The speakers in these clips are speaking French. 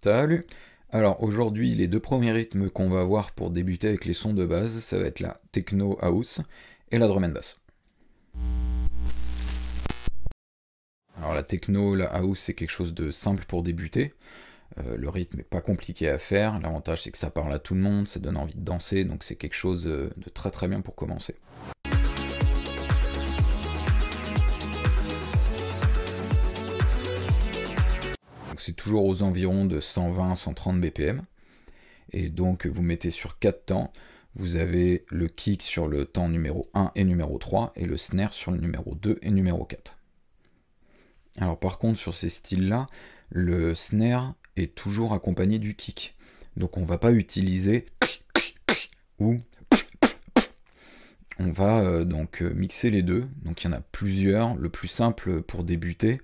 Salut! Alors aujourd'hui, les deux premiers rythmes qu'on va voir pour débuter avec les sons de base, ça va être la techno house et la drum and bass. Alors la techno, la house, c'est quelque chose de simple pour débuter. Le rythme n'est pas compliqué à faire. L'avantage, c'est que ça parle à tout le monde, ça donne envie de danser, donc c'est quelque chose de très très bien pour commencer. C'est toujours aux environs de 120-130 BPM. Et donc vous mettez sur 4 temps, vous avez le kick sur le temps numéro 1 et numéro 3, et le snare sur le numéro 2 et numéro 4. Alors par contre sur ces styles-là, le snare est toujours accompagné du kick. Donc on va pas utiliser ou on va donc mixer les deux. Donc il y en a plusieurs, le plus simple pour débuter,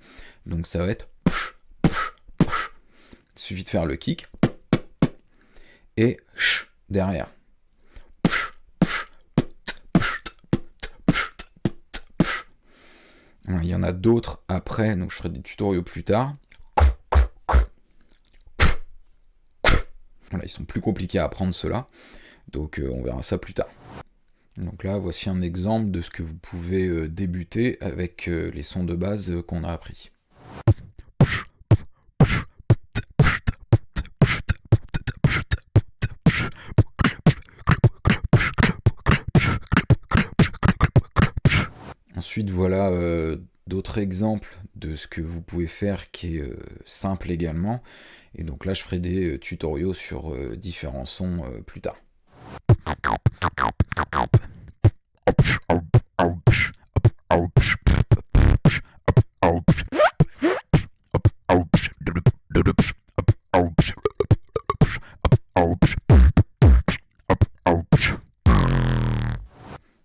donc ça va être il suffit de faire le kick et derrière. Il y en a d'autres après, donc je ferai des tutoriaux plus tard. Voilà, ils sont plus compliqués à apprendre ceux-là, donc on verra ça plus tard. Donc là, voici un exemple de ce que vous pouvez débuter avec les sons de base qu'on a appris. Ensuite, voilà d'autres exemples de ce que vous pouvez faire qui est simple également. Et donc là, je ferai des tutoriaux sur différents sons plus tard.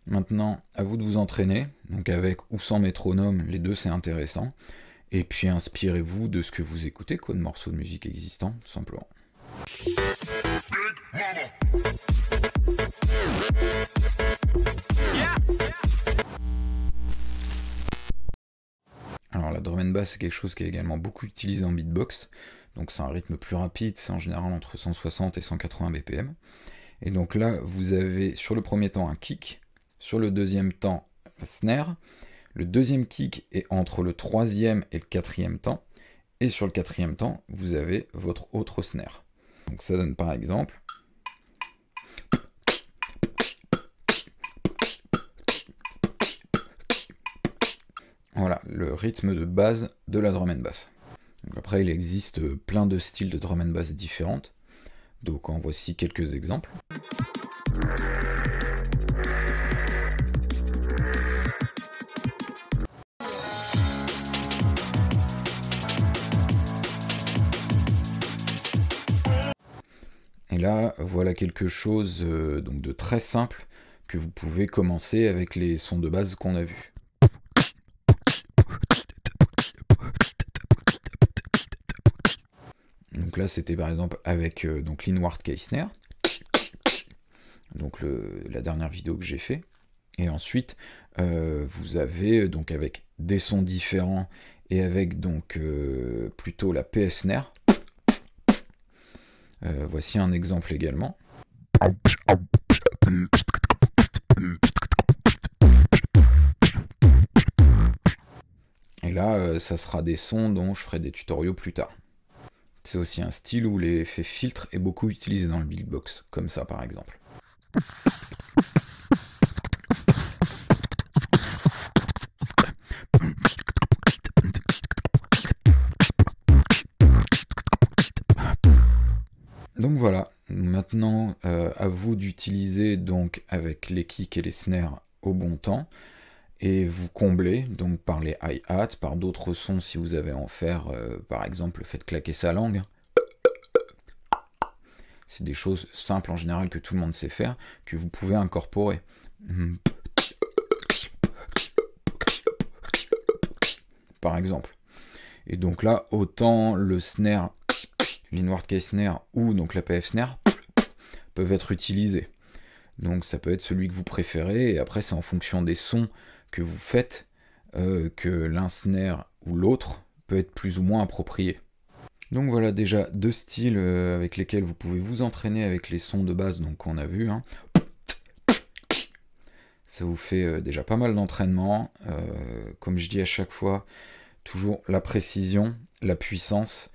Maintenant, à vous de vous entraîner, donc avec ou sans métronome, les deux c'est intéressant. Et puis inspirez-vous de ce que vous écoutez, quoi, de morceaux de musique existants, tout simplement. Alors la drum and bass c'est quelque chose qui est également beaucoup utilisé en beatbox, donc c'est un rythme plus rapide, c'est en général entre 160 et 180 BPM. Et donc là vous avez sur le premier temps un kick, sur le deuxième temps un snare, le deuxième kick est entre le troisième et le quatrième temps, et sur le quatrième temps vous avez votre autre snare. Donc ça donne par exemple... Voilà, le rythme de base de la drum and bass. Donc après, il existe plein de styles de drum and bass différentes. Donc en voici quelques exemples. Et là, voilà quelque chose donc de très simple que vous pouvez commencer avec les sons de base qu'on a vus. Donc là, c'était par exemple avec donc l'Inward Case Snare, donc la dernière vidéo que j'ai fait. Et ensuite, vous avez donc avec des sons différents et avec donc plutôt la PS Snare. Voici un exemple également. Et là, ça sera des sons dont je ferai des tutoriaux plus tard. C'est aussi un style où l'effet filtre est beaucoup utilisé dans le beatbox, comme ça par exemple. Donc voilà, maintenant à vous d'utiliser donc avec les kicks et les snares au bon temps, et vous comblez donc par les hi-hats, par d'autres sons si vous avez à en faire, par exemple faites claquer sa langue. C'est des choses simples en général que tout le monde sait faire, que vous pouvez incorporer. Par exemple. Et donc là, autant le snare, l'Inward Case Snare ou donc la PF Snare peuvent être utilisés. Donc ça peut être celui que vous préférez, et après c'est en fonction des sons que vous faites que l'un snare ou l'autre peut être plus ou moins approprié. Donc voilà déjà 2 styles avec lesquels vous pouvez vous entraîner avec les sons de base donc qu'on a vu. Hein. Ça vous fait déjà pas mal d'entraînement. Comme je dis à chaque fois, toujours la précision, la puissance,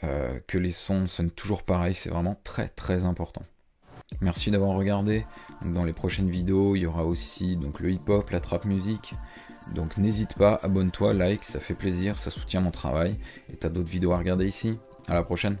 que les sons sonnent toujours pareil, c'est vraiment très très important. Merci d'avoir regardé. Donc, dans les prochaines vidéos, il y aura aussi donc, le hip-hop, la trap music. Donc n'hésite pas, abonne-toi, like, ça fait plaisir, ça soutient mon travail. Et t'as d'autres vidéos à regarder ici. À la prochaine.